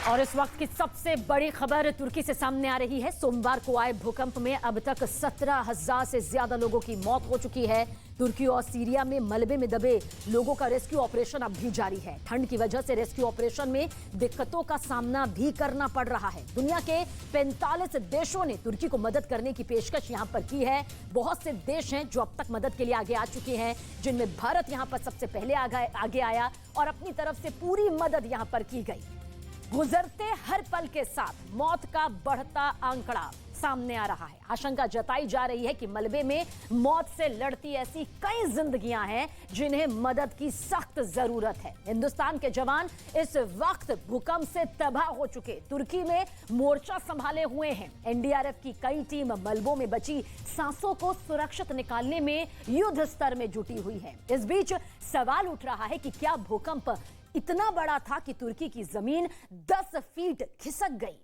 और इस वक्त की सबसे बड़ी खबर तुर्की से सामने आ रही है। सोमवार को आए भूकंप में अब तक 17,000 से ज्यादा लोगों की मौत हो चुकी है। तुर्की और सीरिया में मलबे में दबे लोगों का रेस्क्यू ऑपरेशन अब भी जारी है। ठंड की वजह से रेस्क्यू ऑपरेशन में दिक्कतों का सामना भी करना पड़ रहा है। दुनिया के 45 देशों ने तुर्की को मदद करने की पेशकश यहां पर की है। बहुत से देश हैं जो अब तक मदद के लिए आगे आ चुके हैं, जिनमें भारत यहां पर सबसे पहले आगे आया और अपनी तरफ से पूरी मदद यहां पर की गई। गुजरते हर पल के साथ मौत का बढ़ता आंकड़ा सामने आ रहा है। आशंका जताई जा रही है कि मलबे में मौत से लड़ती ऐसी कई जिंदगियां हैं जिन्हें मदद की सख्त जरूरत है। हिंदुस्तान के जवान इस वक्त भूकंप से तबाह हो चुके तुर्की में मोर्चा संभाले हुए हैं। एनडीआरएफ की कई टीम मलबों में बची सांसों को सुरक्षित निकालने में युद्ध स्तर में जुटी हुई है। इस बीच सवाल उठ रहा है कि क्या भूकंप इतना बड़ा था कि तुर्की की जमीन 10 फीट खिसक गई।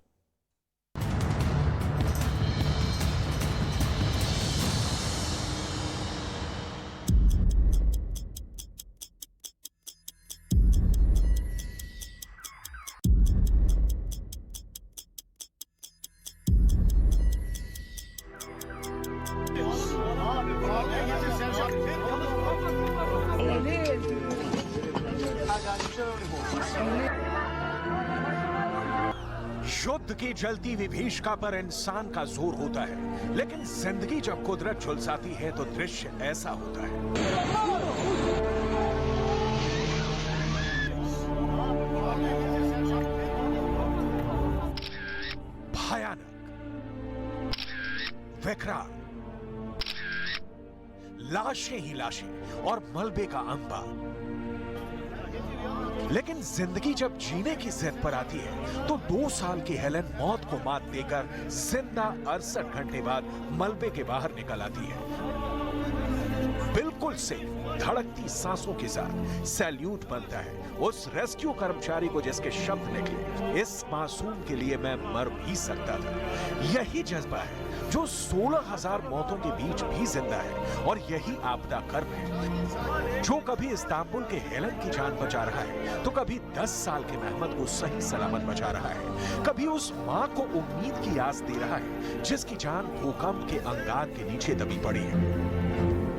युद्ध की जलती विभीषिका पर इंसान का जोर होता है, लेकिन जिंदगी जब कुदरत झुलसाती है तो दृश्य ऐसा होता है। भयानक, विकराल, लाशें ही लाशें और मलबे का अंबार। लेकिन जिंदगी जब जीने की जिद पर आती है तो 2 साल की हेलेन मौत को मात देकर जिंदा 68 घंटे बाद मलबे के बाहर निकल आती है। बिल्कुल से धड़कती सांसों के साथ सैल्यूट बनता है उस रेस्क्यू कर्मचारी को जिसके शब्द निकले, इस मासूम के लिए मैं मर भी सकता था। यही जज्बा है जो 16,000 मौतों के बीच भी जिंदा है, और यही आपदा कर्म है जो कभी इस्तांबुल के हेलेन की जान बचा रहा है तो कभी 10 साल के मेहमद को सही सलामत बचा रहा है, कभी उस मां को उम्मीद की आस दे रहा है जिसकी जान भूकंप के अंगार के नीचे दबी पड़ी है।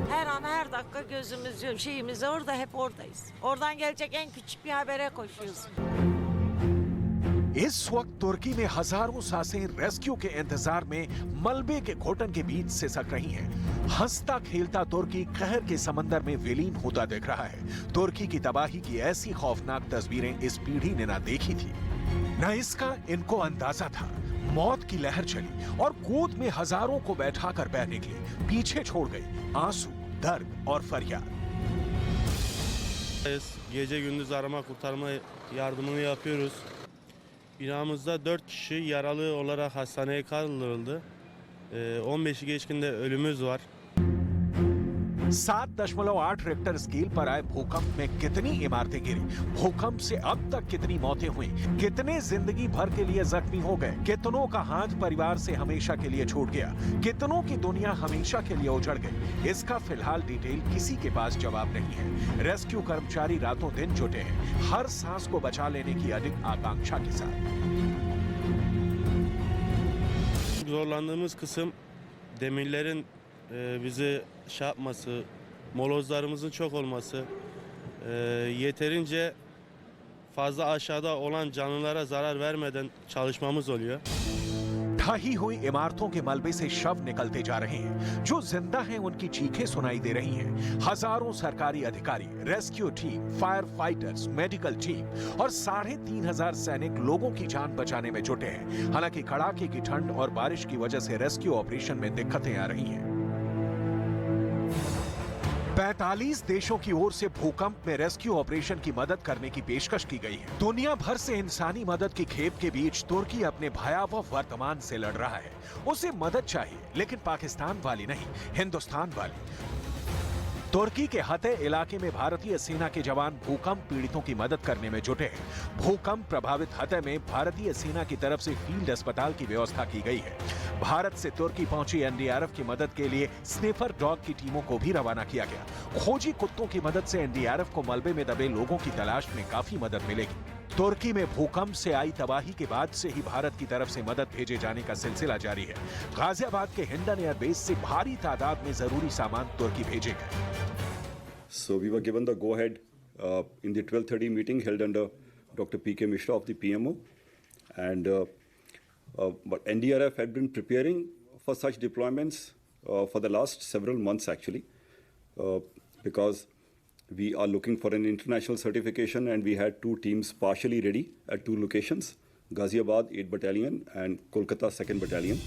Her an her dakika gözümüz şeyimiz orada, hep oradayız. Oradan gelecek en küçük bir habere koşuyoruz. इस वक्त तुर्की में हजारों सांसें रेस्क्यू के इंतजार में मलबे के घुटन के बीच सिसक रही हैं। हंसता खेलता तुर्की कहर के समंदर में विलीन होता दिख रहा है। तुर्की की तबाही की ऐसी खौफनाक तस्वीरें इस पीढ़ी ने ना देखी थी, न इसका इनको अंदाजा था। मौत की लहर चली और गोद में हजारों को बैठाकर बह निकली, पीछे छोड़ गई आंसू, दर्द और फरियाद। Gece gündüz arama kurtarma yardımını yapıyoruz. Binamızda 4 kişi yaralı olarak hastaneye kaldırıldı. 15'i geçkinde ölümümüz var. 7.8 Richter scale पर आए भूकंप में कितनी इमारतें गिरी, भूकंप से अब तक कितनी मौतें हुई, कितने जिंदगी भर के लिए जख्मी हो गए, कितनों का हाथ परिवार से हमेशा के लिए छूट गया, कितनों की दुनिया हमेशा के लिए उजड़ गई, इसका फिलहाल डिटेल किसी के पास जवाब नहीं है। रेस्क्यू कर्मचारी रातों दिन जुटे हैं, हर सांस को बचा लेने की अधिक आकांक्षा के साथ। Zorlandığımız kısım demirlerin bizi yapması, molozlarımızın çok olması, yeterince fazla aşağıda olan canlılara zarar vermeden çalışmamız oluyor. ढही हुई इमारतों के मलबे से शव निकलते जा रहे हैं। जो जिंदा हैं उनकी चीखें सुनाई दे रही हैं। हजारों सरकारी अधिकारी, rescue team, fire fighters, medical team और 3,500 सैनिक लोगों की जान बचाने में जुटे हैं। हालांकि कड़ाके की ठंड और बारिश की वजह से रेस्क्यू ऑपरेशन में दिक्कतें आ रही हैं। 45 देशों की ओर से भूकंप में रेस्क्यू ऑपरेशन की मदद करने की पेशकश की गई है। दुनिया भर से इंसानी मदद की खेप के बीच तुर्की अपने भयावह वर्तमान से लड़ रहा है। उसे मदद चाहिए, लेकिन पाकिस्तान वाली नहीं, हिंदुस्तान वाली। तुर्की के हते इलाके में भारतीय सेना के जवान भूकंप पीड़ितों की मदद करने में जुटे हैं। भूकंप प्रभावित हते में भारतीय सेना की तरफ से फील्ड अस्पताल की व्यवस्था की गई है। भारत से तुर्की पहुंची एनडीआरएफ की मदद के लिए स्निफर डॉग की टीमों को भी रवाना किया गया। खोजी कुत्तों की मदद से एनडीआरएफ को मलबे में दबे लोगों की तलाश में काफी मदद मिलेगी। तुर्की में भूकंप से आई तबाही के बाद से ही भारत की तरफ से मदद भेजे जाने का सिलसिला जारी है। गाजियाबाद के हिंडन एयरबेस से भारी तादाद में जरूरी सामान तुर्की भेजे गए। So we were given the go-ahead in the 12:30 meeting held under Dr. P.K. Mishra of the PMO, and but NDRF had been preparing for such deployments for the last several months actually, because we are looking for an international certification, and we had two teams partially ready at two locations, Ghaziabad 8th Battalion and Kolkata 2nd Battalion.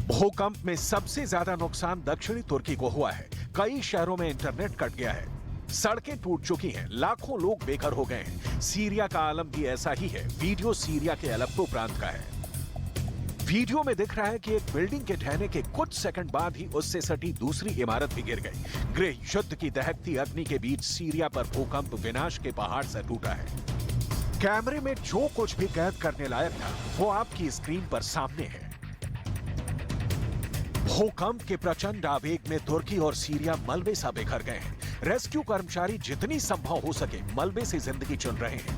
भूकंप में सबसे ज्यादा नुकसान दक्षिणी तुर्की को हुआ है। कई शहरों में इंटरनेट कट गया है, सड़कें टूट चुकी हैं, लाखों लोग बेघर हो गए हैं। सीरिया का आलम भी ऐसा ही है। वीडियो सीरिया के अलेप्पो प्रांत का है। वीडियो में दिख रहा है कि एक बिल्डिंग के ढहने के कुछ सेकंड बाद ही उससे सटी दूसरी इमारत भी गिर गई। गृह युद्ध की दहकती अग्नि के बीच सीरिया पर भूकंप विनाश के पहाड़ से टूटा है। कैमरे में जो कुछ भी कैद करने लायक था वो आपकी स्क्रीन पर सामने है। भूकंप के प्रचंड आवेग में तुर्की और सीरिया मलबे सा बिखर गए हैं। रेस्क्यू कर्मचारी जितनी संभव हो सके मलबे से जिंदगी चुन रहे हैं।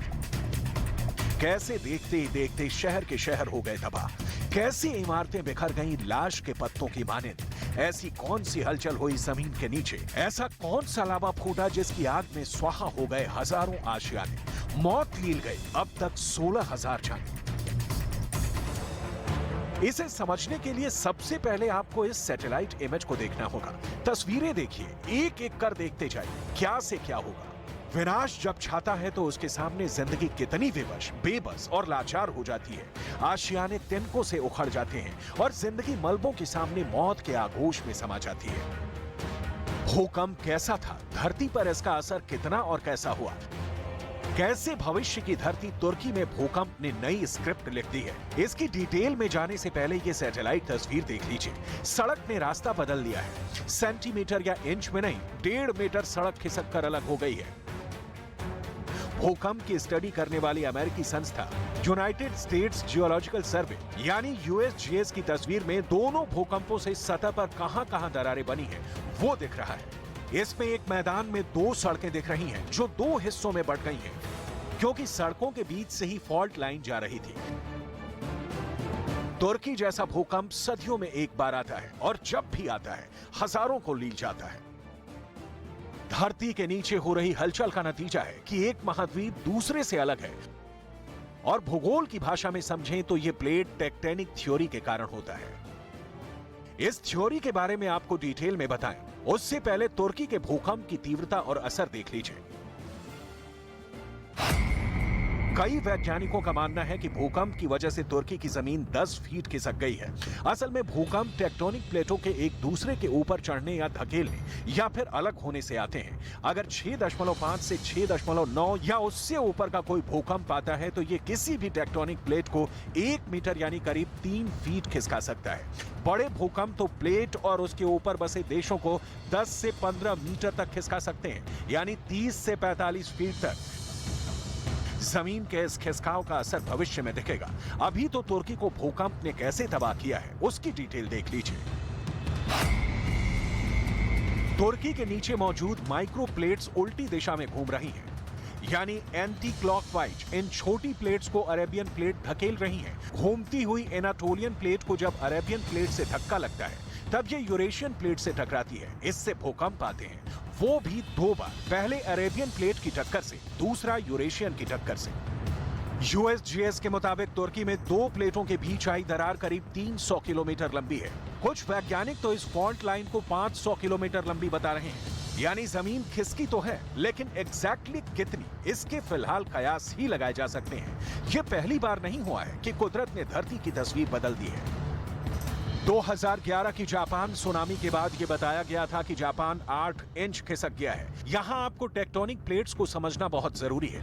कैसे देखते ही देखते शहर के शहर हो गए तबाह, कैसी इमारतें बिखर गईं लाश के पत्तों की मानिंद। ऐसी कौन सी हलचल हुई जमीन के नीचे, ऐसा कौन सा लावा फूटा जिसकी आग में स्वाहा हो गए हजारों आशियाने, मौत लील गई अब तक 16,000 जाने। इसे समझने के लिए सबसे पहले आपको इस सैटेलाइट इमेज को देखना होगा। तस्वीरें देखिए, एक एक कर देखते जाइए, क्या से क्या होगा। विनाश जब छाता है तो उसके सामने जिंदगी कितनी विवश, बेबस और लाचार हो जाती है। आशियाने तिनकों से उखड़ जाते हैं और जिंदगी मलबों के सामने मौत के आगोश में समा जाती है। भूकंप कैसा था, धरती पर इसका असर कितना और कैसा हुआ, कैसे भविष्य की धरती तुर्की में भूकंप ने नई स्क्रिप्ट लिख दी है, इसकी डिटेल में जाने से पहले ये सैटेलाइट तस्वीर देख लीजिए। सड़क ने रास्ता बदल लिया है। सेंटीमीटर या इंच में नहीं, 1.5 मीटर सड़क खिसक कर अलग हो गई है। भूकंप की स्टडी करने वाली अमेरिकी संस्था यूनाइटेड स्टेट्स जियोलॉजिकल सर्वे यानी USGS की तस्वीर में दोनों भूकंपों से सतह पर कहां-कहां दरारें बनी हैं, वो दिख रहा है। इसमें एक मैदान में 2 सड़कें दिख रही हैं जो 2 हिस्सों में बंट गई हैं, क्योंकि सड़कों के बीच से ही फॉल्ट लाइन जा रही थी। तुर्की जैसा भूकंप सदियों में एक बार आता है और जब भी आता है हजारों को लील जाता है। धरती के नीचे हो रही हलचल का नतीजा है कि एक महाद्वीप दूसरे से अलग है, और भूगोल की भाषा में समझें तो यह प्लेट टेक्टोनिक थ्योरी के कारण होता है। इस थ्योरी के बारे में आपको डिटेल में बताएं, उससे पहले तुर्की के भूकंप की तीव्रता और असर देख लीजिए। कई वैज्ञानिकों का मानना है कि भूकंप की वजह से तुर्की की जमीन 10 फीट खिसक गई है। असल में भूकंप टेक्टोनिक प्लेटों के एक दूसरे के ऊपर चढ़ने या धकेलने या फिर अलग होने से आते हैं। अगर 6.5 से 6.9 या उससे ऊपर का कोई भूकंप आता है तो ये किसी भी टेक्टोनिक प्लेट को 1 मीटर यानी करीब 3 फीट खिसका सकता है। बड़े भूकंप तो प्लेट और उसके ऊपर बसे देशों को 10 से 15 मीटर तक खिसका सकते हैं, यानी 30 से 45 फीट तक। जमीन के इस खिसकाव का असर भविष्य में दिखेगा। अभी तो तुर्की को भूकंप ने कैसे तबाह किया है उसकी डिटेल देख लीजिए। तुर्की के नीचे मौजूद माइक्रो प्लेट्स उल्टी दिशा में घूम रही हैं, यानी एंटी क्लॉकवाइज। इन छोटी प्लेट्स को अरेबियन प्लेट धकेल रही हैं। घूमती हुई एनाटोलियन प्लेट को जब अरेबियन प्लेट से धक्का लगता है तब ये यूरेशियन प्लेट से टकराती है। इससे भूकंप आते हैं, वो भी 2 बार, पहले अरेबियन प्लेट की टक्कर से, दूसरा यूरेशियन की टक्कर से। USGS के मुताबिक तुर्की में 2 प्लेटों के बीच आई दरार करीब 300 किलोमीटर लंबी है। कुछ वैज्ञानिक तो इस फॉल्ट लाइन को 500 किलोमीटर लंबी बता रहे हैं। यानी जमीन खिसकी तो है, लेकिन एग्जैक्टली कितनी, इसके फिलहाल कयास ही लगाए जा सकते हैं। यह पहली बार नहीं हुआ है कि कुदरत ने धरती की तस्वीर बदल दी है। 2011 की जापान सुनामी के बाद यह बताया गया था कि जापान 8 इंच खिसक गया है। यहां आपको टेक्टोनिक प्लेट्स को समझना बहुत जरूरी है।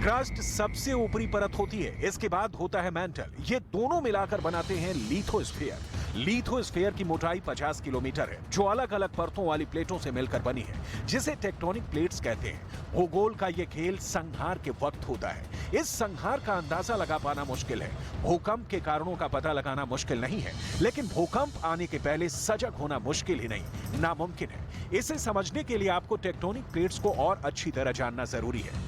क्रस्ट सबसे ऊपरी परत होती है, इसके बाद होता है मैंटल। ये दोनों मिलाकर बनाते हैं लिथोस्फीयर। लिथोस्फीयर की मोटाई 50 किलोमीटर है, जो अलग अलग परतों वाली प्लेटों से मिलकर बनी है, जिसे टेक्टोनिक प्लेट्स कहते हैं। भूगोल का ये खेल संहार के वक्त होता है। इस संहार का अंदाजा लगा पाना मुश्किल है। भूकंप के कारणों का पता लगाना मुश्किल नहीं है, लेकिन भूकंप आने के पहले सजग होना मुश्किल ही नहीं, नामुमकिन है। इसे समझने के लिए आपको टेक्टोनिक प्लेट्स को और अच्छी तरह जानना जरूरी है।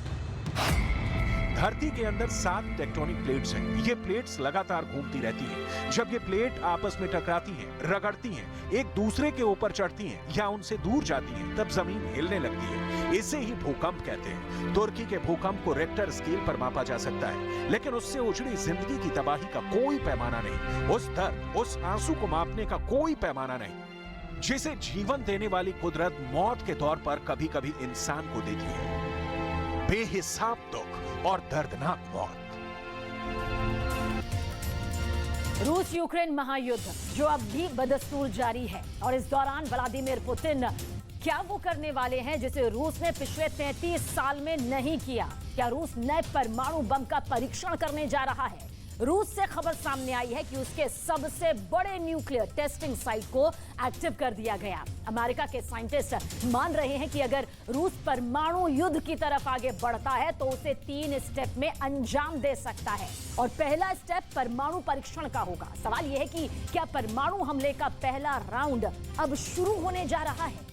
धरती के अंदर 7 टेक्टोनिक प्लेट्स हैं। ये प्लेट्स लगातार घूमती रहती हैं। जब ये प्लेट आपस में टकराती हैं, रगड़ती हैं, एक दूसरे के ऊपर चढ़ती हैं या उनसे दूर जाती हैं, तब जमीन हिलने लगती है। इसे ही भूकंप कहते हैं। तुर्की के भूकंप को रिक्टर स्केल पर मापा जा सकता है, लेकिन उससे उजड़ी जिंदगी की तबाही का कोई पैमाना नहीं। उस दर्द, उस आंसू को मापने का कोई पैमाना नहीं, जिसे जीवन देने वाली कुदरत मौत के तौर पर कभी-कभी इंसान को देती है। बेहिसाब दुख और दर्दनाक मौत। रूस यूक्रेन महायुद्ध जो अब भी बदस्तूर जारी है, और इस दौरान व्लादिमीर पुतिन क्या वो करने वाले हैं जिसे रूस ने पिछले 33 साल में नहीं किया? क्या रूस नए परमाणु बम का परीक्षण करने जा रहा है? रूस से खबर सामने आई है कि उसके सबसे बड़े न्यूक्लियर टेस्टिंग साइट को एक्टिव कर दिया गया। अमेरिका के साइंटिस्ट मान रहे हैं कि अगर रूस परमाणु युद्ध की तरफ आगे बढ़ता है तो उसे 3 स्टेप में अंजाम दे सकता है, और पहला स्टेप परमाणु परीक्षण का होगा। सवाल यह है कि क्या परमाणु हमले का पहला राउंड अब शुरू होने जा रहा है?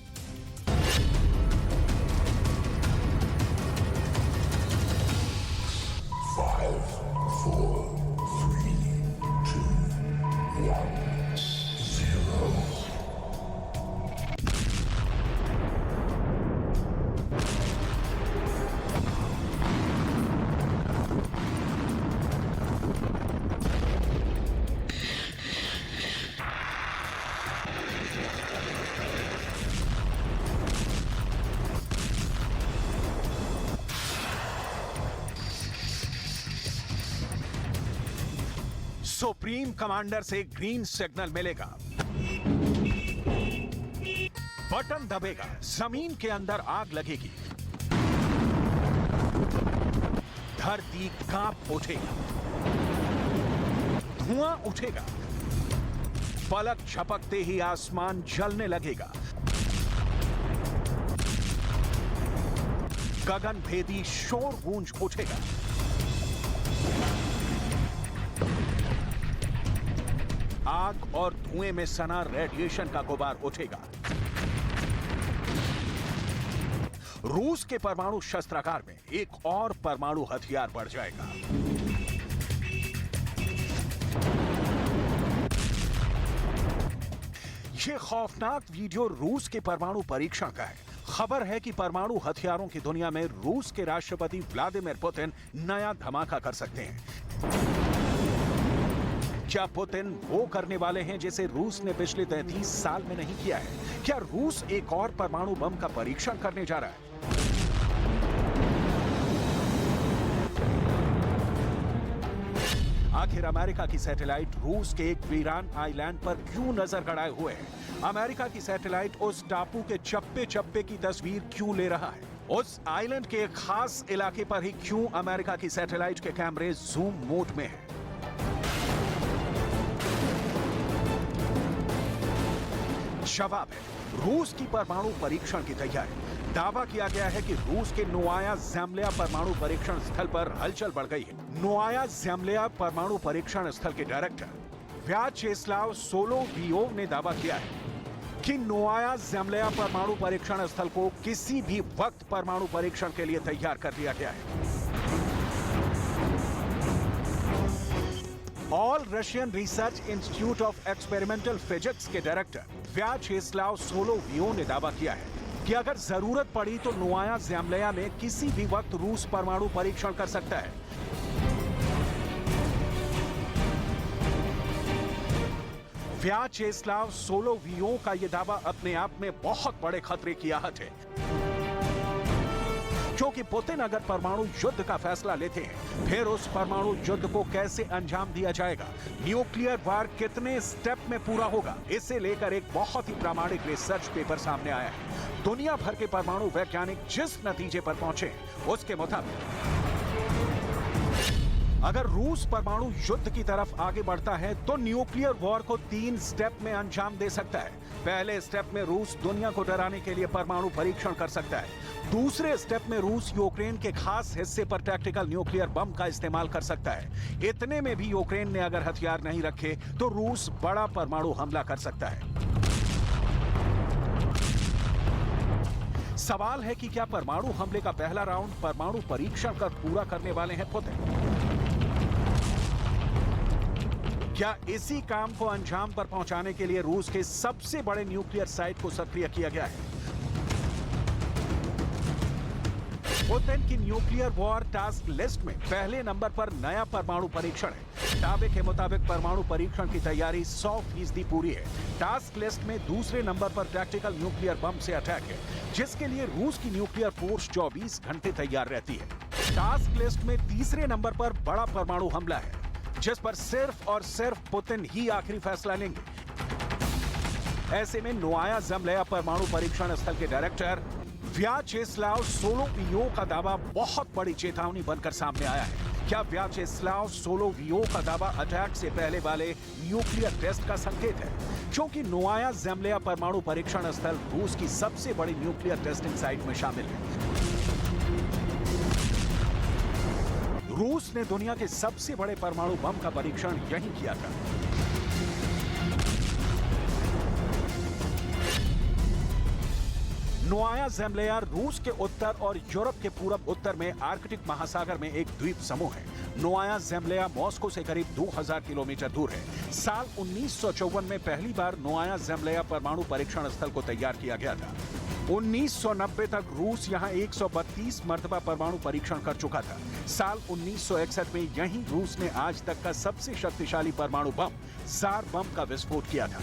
सुप्रीम कमांडर से ग्रीन सिग्नल मिलेगा, बटन दबेगा, जमीन के अंदर आग लगेगी, धरती कांप उठेगी, धुआं उठेगा, पलक झपकते ही आसमान जलने लगेगा, गगनभेदी शोर गूंज उठेगा। आग और धुएं में सना रेडिएशन का गुबार उठेगा। रूस के परमाणु शस्त्रागार में एक और परमाणु हथियार बढ़ जाएगा। ये खौफनाक वीडियो रूस के परमाणु परीक्षण का है। खबर है कि परमाणु हथियारों की दुनिया में रूस के राष्ट्रपति व्लादिमीर पुतिन नया धमाका कर सकते हैं। क्या पुतिन वो करने वाले हैं जिसे रूस ने पिछले 33 साल में नहीं किया है? क्या रूस एक और परमाणु बम का परीक्षण करने जा रहा है? आखिर अमेरिका की सैटेलाइट रूस के एक वीरान आइलैंड पर क्यों नजर गड़ाए हुए है? अमेरिका की सैटेलाइट उस टापू के चप्पे-चप्पे की तस्वीर क्यों ले रहा है? उस आइलैंड के एक खास इलाके पर ही क्यों अमेरिका की सैटेलाइट के कैमरे जूम मोड में हैं? जवाब है रूस की परमाणु परीक्षण की तैयारी। दावा किया गया है कि रूस के नोवाया ज़ेम्ल्या परमाणु परीक्षण स्थल पर हलचल बढ़ गई है। नोवाया ज़ेम्ल्या परमाणु परीक्षण स्थल के डायरेक्टर व्याचेस्लाव सोलोवियोव ने दावा किया है कि नोवाया ज़ेम्ल्या परमाणु परीक्षण स्थल को किसी भी वक्त परमाणु परीक्षण के लिए तैयार कर दिया गया है। All Russian research institute of experimental physics के डायरेक्टर व्याचेस्लाव सोलोवियोव ने दावा किया है कि अगर जरूरत पड़ी तो नोवाया ज़ेम्ल्या में किसी भी वक्त रूस परमाणु परीक्षण कर सकता है। व्याचेस्लाव सोलोवियोव का यह दावा अपने आप में बहुत बड़े खतरे की आहत है, क्योंकि पुतिन अगर परमाणु युद्ध का फैसला लेते हैं, फिर उस परमाणु युद्ध को कैसे अंजाम दिया जाएगा, न्यूक्लियर वार कितने स्टेप में पूरा होगा, इसे लेकर एक बहुत ही प्रामाणिक रिसर्च पेपर सामने आया है। दुनिया भर के परमाणु वैज्ञानिक जिस नतीजे पर पहुंचे, उसके मुताबिक अगर रूस परमाणु युद्ध की तरफ आगे बढ़ता है तो न्यूक्लियर वॉर को 3 स्टेप में अंजाम दे सकता है। पहले स्टेप में रूस दुनिया को डराने के लिए परमाणु परीक्षण कर सकता है। दूसरे स्टेप में रूस यूक्रेन के खास हिस्से पर टैक्टिकल न्यूक्लियर बम का इस्तेमाल कर सकता है। इतने में भी यूक्रेन ने अगर हथियार नहीं रखे तो रूस बड़ा परमाणु हमला कर सकता है। सवाल है कि क्या परमाणु हमले का पहला राउंड परमाणु परीक्षण कर पूरा करने वाले हैं पुतिन? क्या इसी काम को अंजाम पर पहुंचाने के लिए रूस के सबसे बड़े न्यूक्लियर साइट को सक्रिय किया गया है? पुतिन की न्यूक्लियर वॉर टास्क लिस्ट में पहले नंबर पर नया परमाणु परीक्षण है। दावे के मुताबिक परमाणु परीक्षण की तैयारी 100% पूरी है। टास्क लिस्ट में दूसरे नंबर पर टैक्टिकल न्यूक्लियर बम से अटैक है, जिसके लिए रूस की न्यूक्लियर फोर्स 24 घंटे तैयार रहती है। टास्क लिस्ट में तीसरे नंबर पर बड़ा परमाणु हमला है, जिस पर सिर्फ और सिर्फ पुतिन ही आखिरी फैसला लेंगे। ऐसे में नोवाया ज़ेमेल्या परमाणु परीक्षण स्थल के डायरेक्टर व्याचेस्लाव सोलोवियोव का दावा बहुत बड़ी चेतावनी बनकर सामने आया है। क्या व्याचेस्लाव सोलोवियोव का दावा अटैक से पहले वाले न्यूक्लियर टेस्ट का संकेत है? क्योंकि नोवाया ज़ेमेल्या परमाणु परीक्षण स्थल रूस की सबसे बड़ी न्यूक्लियर टेस्टिंग साइट में शामिल है। रूस ने दुनिया के सबसे बड़े परमाणु बम का परीक्षण यहीं किया था। नोवाया ज़ेमेल्या रूस के उत्तर और यूरोप के पूरब उत्तर में आर्कटिक महासागर में एक द्वीप समूह है। नोवाया ज़ेमेल्या मॉस्को से करीब 2000 किलोमीटर दूर है। साल 1954 में पहली बार नोवाया ज़ेमेल्या परमाणु परीक्षण स्थल को तैयार किया गया था। 1990 तक रूस यहां 132 मर्तबा परमाणु परीक्षण कर चुका था। साल 1961 में यहीं रूस ने आज तक का सबसे शक्तिशाली परमाणु बम ज़ार बम का विस्फोट किया था।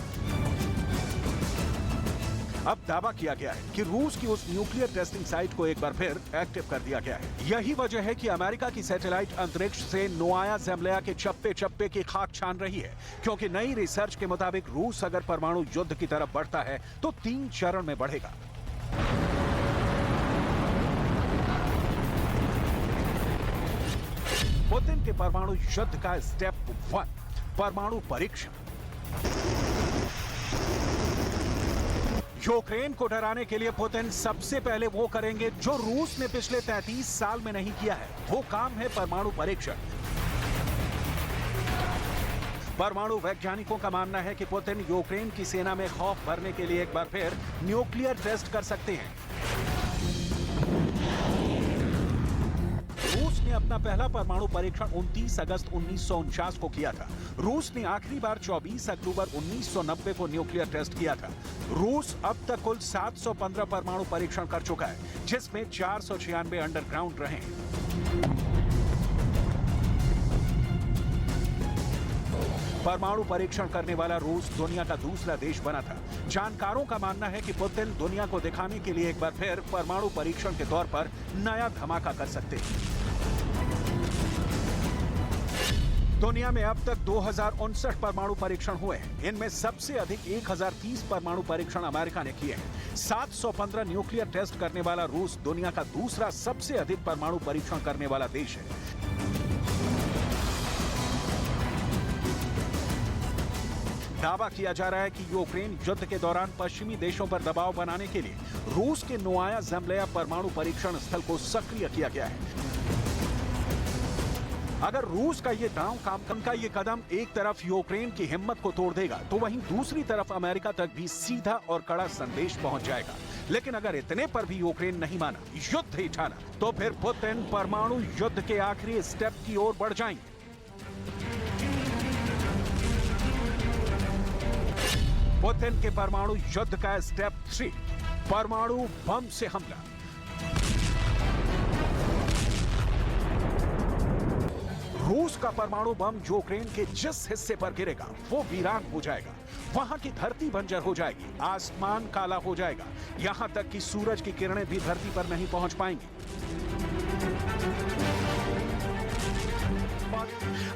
अब दावा किया गया है कि रूस की उस न्यूक्लियर टेस्टिंग साइट को एक बार फिर एक्टिव कर दिया गया है। यही वजह है कि अमेरिका की सैटेलाइट अंतरिक्ष से नोवाया ज़ेमेल्या के चप्पे चप्पे की खाक छान रही है, क्योंकि नई रिसर्च के मुताबिक रूस अगर परमाणु युद्ध की तरफ बढ़ता है तो 3 चरण में बढ़ेगा। पुतिन के परमाणु युद्ध का स्टेप 1 परमाणु परीक्षण। यूक्रेन को डराने के लिए पुतिन सबसे पहले वो करेंगे जो रूस ने पिछले 33 साल में नहीं किया है। वो काम है परमाणु परीक्षण। परमाणु वैज्ञानिकों का मानना है कि पुतिन यूक्रेन की सेना में खौफ भरने के लिए एक बार फिर न्यूक्लियर टेस्ट कर सकते हैं। रूस ने अपना पहला परमाणु परीक्षण 29 अगस्त 1949 को किया था। रूस ने आखिरी बार 24 अक्टूबर 1990 को न्यूक्लियर टेस्ट किया था। रूस अब तक कुल 715 परमाणु परीक्षण कर चुका है, जिसमें 496 अंडरग्राउंड रहे हैं। परमाणु परीक्षण करने वाला रूस दुनिया का दूसरा देश बना था। जानकारों का मानना है कि पुतिन दुनिया को दिखाने के लिए एक बार फिर परमाणु परीक्षण के तौर पर नया धमाका कर सकते हैं। दुनिया में अब तक 2059 परमाणु परीक्षण हुए हैं। इनमें सबसे अधिक 1030 परमाणु परीक्षण अमेरिका ने किए हैं। 715 न्यूक्लियर टेस्ट करने वाला रूस दुनिया का दूसरा सबसे अधिक परमाणु परीक्षण करने वाला देश है। दावा किया जा रहा है कि यूक्रेन युद्ध के दौरान पश्चिमी देशों पर दबाव बनाने के लिए रूस के नोवाया ज़ेमेल्या परमाणु परीक्षण स्थल को सक्रिय किया गया है। अगर रूस का ये काम का ये कदम एक तरफ यूक्रेन की हिम्मत को तोड़ देगा, तो वहीं दूसरी तरफ अमेरिका तक भी सीधा और कड़ा संदेश पहुंच जाएगा। लेकिन अगर इतने पर भी यूक्रेन नहीं माना, युद्ध ही ठाना, तो फिर पुतिन परमाणु युद्ध के आखिरी स्टेप की ओर बढ़ जाएंगे। पुतिन के परमाणु युद्ध का स्टेप 3 परमाणु बम से हमला। रूस का परमाणु बम यूक्रेन के जिस हिस्से पर गिरेगा वो वीरान हो जाएगा। वहां की धरती बंजर हो जाएगी, आसमान काला हो जाएगा, यहां तक कि सूरज की किरणें भी धरती पर नहीं पहुंच पाएंगी।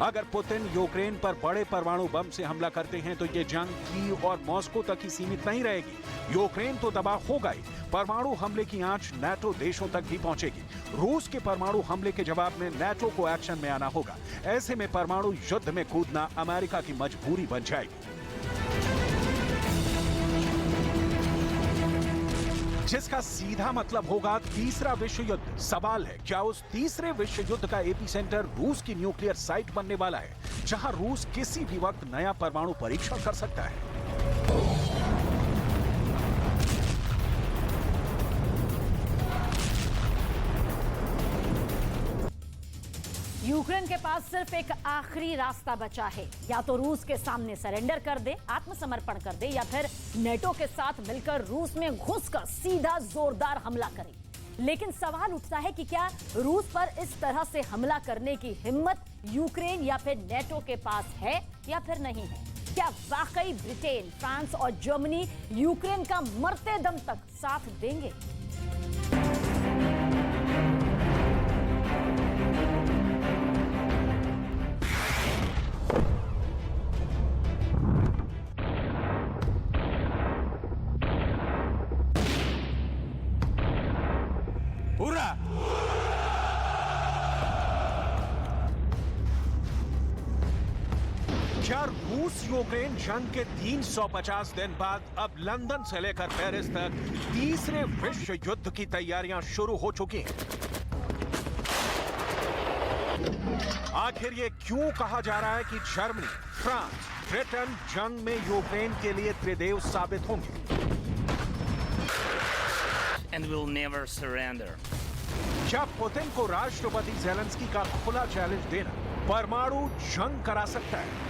अगर पुतिन यूक्रेन पर बड़े परमाणु बम से हमला करते हैं तो ये जंग कीव और मॉस्को तक ही सीमित नहीं रहेगी। यूक्रेन तो तबाह होगा ही, परमाणु हमले की आंच नाटो देशों तक भी पहुंचेगी। रूस के परमाणु हमले के जवाब में नाटो को एक्शन में आना होगा। ऐसे में परमाणु युद्ध में कूदना अमेरिका की मजबूरी बन जाएगी। जिसका सीधा मतलब होगा तीसरा विश्व युद्ध। सवाल है, क्या उस तीसरे विश्व युद्ध का एपिसेंटर रूस की न्यूक्लियर साइट बनने वाला है, जहां रूस किसी भी वक्त नया परमाणु परीक्षण कर सकता है? यूक्रेन के पास सिर्फ एक आखिरी रास्ता बचा है, या तो रूस के सामने सरेंडर कर दे, आत्मसमर्पण कर दे, या फिर नेटो के साथ मिलकर रूस में घुसकर सीधा जोरदार हमला करे। लेकिन सवाल उठता है कि क्या रूस पर इस तरह से हमला करने की हिम्मत यूक्रेन या फिर नेटो के पास है या फिर नहीं है? क्या वाकई ब्रिटेन, फ्रांस और जर्मनी यूक्रेन का मरते दम तक साथ देंगे? क्या रूस यूक्रेन जंग के 350 दिन बाद अब लंदन से लेकर पेरिस तक तीसरे विश्व युद्ध की तैयारियां शुरू हो चुकी हैं? आखिर ये क्यों कहा जा रहा है कि जर्मनी, फ्रांस, ब्रिटेन जंग में यूक्रेन के लिए त्रिदेव साबित होंगे? And will never surrender. क्या पुतिन को राष्ट्रपति ज़ेलेंस्की का खुला चैलेंज देना परमाणु जंग करा सकता है?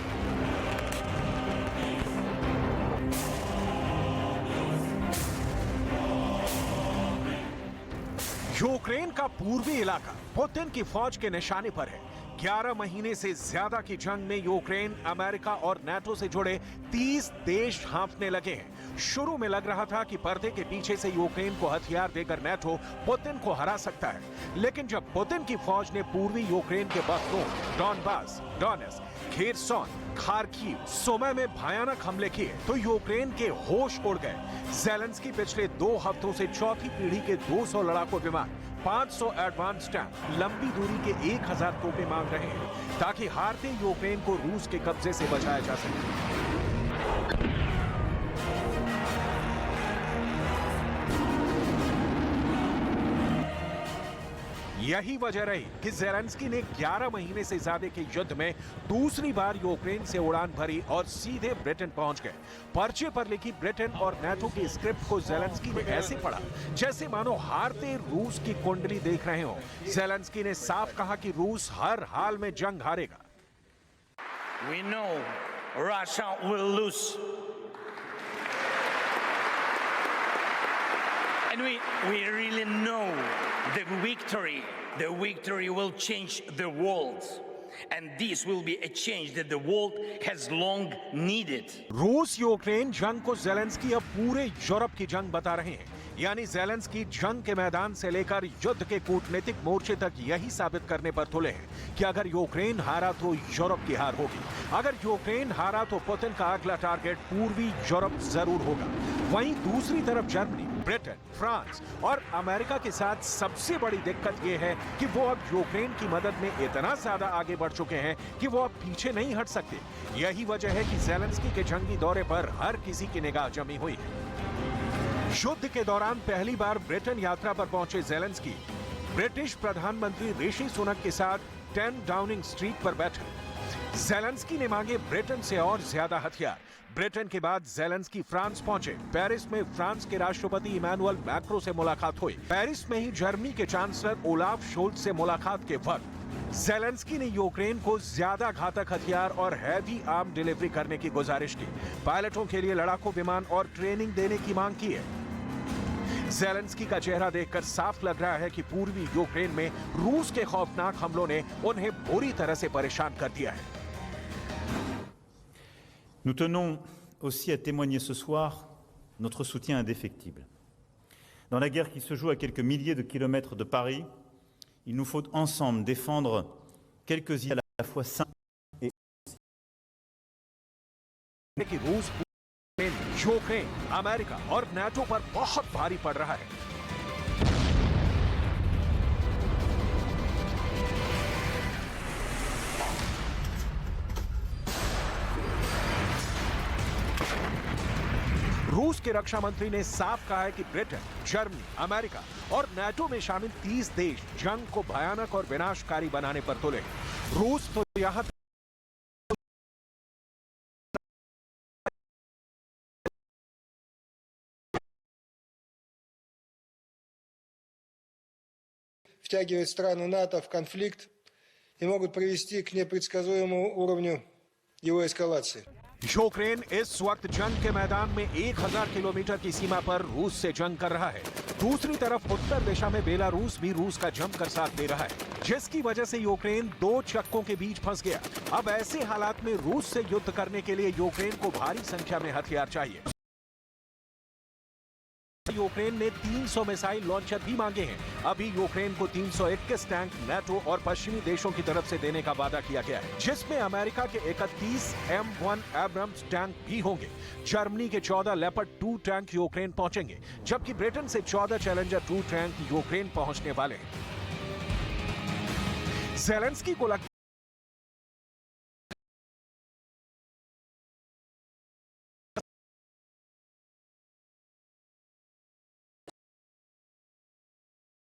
यूक्रेन का पूर्वी इलाका पुतिन की फौज के निशाने पर है। 11 महीने से ज्यादा की जंग में यूक्रेन, अमेरिका और नाटो से जुड़े 30 देश हांफने लगे हैं। शुरू में लग रहा था कि पर्दे के पीछे से यूक्रेन को हथियार देकर नाटो पुतिन को हरा सकता है, लेकिन जब पुतिन की फौज ने पूर्वी यूक्रेन के Bakhmut, Donbas, Donetsk, Kherson, Kharkiv, Sumy में भयानक हमले किए तो यूक्रेन के होश उड़ गए। ज़ेलेंस्की पिछले 2 हफ्तों से चौथी पीढ़ी के 200 लड़ाकू विमान, 500 एडवांस टैंक, लंबी दूरी के 1000 तोपें मांग रहे हैं ताकि हारते यूक्रेन को रूस के कब्जे से बचाया जा सके। यही वजह रही कि ज़ेलेंस्की ने 11 महीने से ज्यादा के युद्ध में दूसरी बार यूक्रेन से उड़ान भरी और सीधे ब्रिटेन पहुंच गए। पर्चे पर लिखी ब्रिटेन और नाटो की स्क्रिप्ट को ज़ेलेंस्की ने ऐसे पढ़ा जैसे मानो हारते रूस की कुंडली देख रहे हो। ज़ेलेंस्की ने साफ कहा कि रूस हर हाल में जंग हारेगा। We know Russia will lose. And we really know the victory will change the world. And this will be a change that the world has long needed. रूस यूक्रेन जंग को ज़ेलेंस्की अब पूरे यूरोप की जंग बता रहे हैं। यानी ज़ेलेंस्की जंग के मैदान से लेकर युद्ध के कूटनीतिक मोर्चे तक यही साबित करने पर तुले हैं कि अगर यूक्रेन हारा तो यूरोप की हार होगी, अगर यूक्रेन हारा तो पुतिन का अगला टारगेट पूर्वी यूरोप जरूर होगा। वहीं दूसरी तरफ जर्मनी, ब्रिटेन, फ्रांस और अमेरिका के साथ सबसे बड़ी दिक्कत यह है कि वो अब यूक्रेन की मदद में इतना ज्यादा आगे बढ़ चुके हैं कि वो अब पीछे नहीं हट सकते। यही वजह है कि ज़ेलेंस्की के जंगी दौरे पर हर किसी की निगाह जमी हुई है। युद्ध के दौरान पहली बार ब्रिटेन यात्रा पर पहुंचे ज़ेलेंस्की ब्रिटिश प्रधानमंत्री ऋषि सुनक के साथ 10 डाउनिंग स्ट्रीट पर बैठे। ज़ेलेंस्की ने मांगे ब्रिटेन से और ज्यादा हथियार। ब्रिटेन के बाद ज़ेलेंस्की फ्रांस पहुंचे। पेरिस में फ्रांस के राष्ट्रपति इमैनुअल मैक्रों से मुलाकात हुई। पेरिस में ही जर्मनी के चांसलर ओलाफ शोल्ज से मुलाकात के वक्त ज़ेलेंस्की ने यूक्रेन को ज्यादा घातक हथियार और हैवी आर्म डिलीवरी करने की गुजारिश की। पायलटों के लिए लड़ाकू विमान और ट्रेनिंग देने की मांग की है। ज़ेलेंस्की का चेहरा देखकर साफ लग रहा है कि पूर्वी यूक्रेन में रूस के खौफनाक हमलों ने उन्हें बुरी तरह से परेशान कर दिया है। Nous tenons aussi à témoigner ce soir notre soutien indéfectible. Dans la guerre qui se joue à quelques milliers de kilomètres de Paris, il nous faut ensemble défendre quelques idées à la fois saines et कि रूस Ukraine, America और NATO पर बहुत भारी पड़ रहा है। रूस के रक्षा मंत्री ने साफ कहा है कि ब्रिटेन, जर्मनी, अमेरिका और नाटो में शामिल 30 देश जंग को भयानक और विनाशकारी बनाने पर तुले। रूस तो यहां втягивать страны НАТО в конфликт и могут привести к непредсказуемому уровню его эскалации. यूक्रेन इस वक्त जंग के मैदान में 1000 किलोमीटर की सीमा पर रूस से जंग कर रहा है। दूसरी तरफ उत्तर दिशा में बेलारूस भी रूस का जमकर साथ दे रहा है, जिसकी वजह से यूक्रेन दो चक्कों के बीच फंस गया। अब ऐसे हालात में रूस से युद्ध करने के लिए यूक्रेन को भारी संख्या में हथियार चाहिए। यूक्रेन ने 300 मिसाइल लॉन्चर भी मांगे हैं। अभी यूक्रेन को 321 टैंक नाटो और पश्चिमी देशों की तरफ से देने का वादा किया गया है, जिसमें अमेरिका के 31 M1 एब्रम्स टैंक भी होंगे। जर्मनी के 14 लेपर्ड 2 टैंक यूक्रेन पहुंचेंगे, जबकि ब्रिटेन से 14 चैलेंजर 2 टैंक यूक्रेन पहुंचने वाले हैं। ज़ेलेंस्की को लगता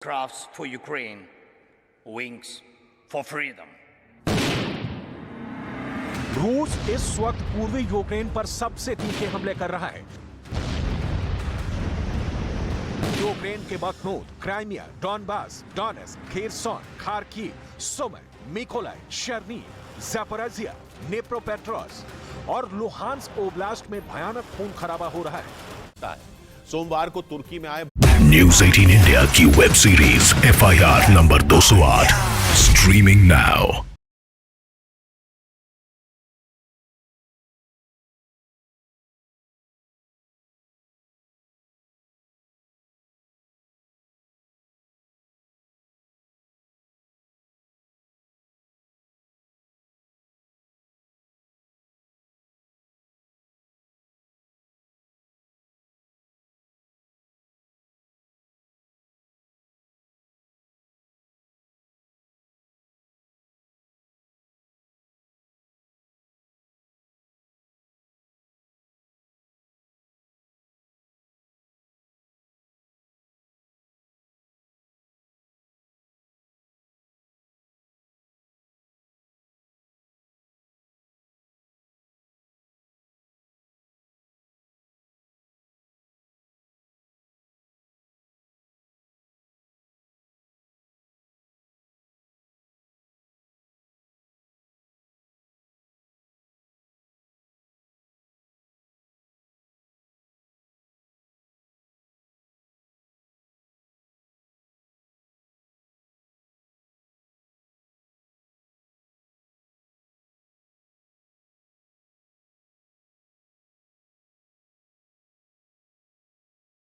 Crafts for Ukraine, wings for freedom. रूस इस वक्त पूर्वी यूक्रेन पर सबसे तीखे हमले कर रहा है। यूक्रेन के Bakhmut, Crimea, Donbas, Donetsk, Kherson, Kharkiv, Sumy, Mykolaiv, Chernihiv, Zaporizhzhia, Dnipropetrovsk और लुहांस्क ओब्लास्ट में भयानक खून खराबा हो रहा है। सोमवार को तुर्की में आए न्यूज़ 18 इंडिया की web series FIR number 208 streaming now.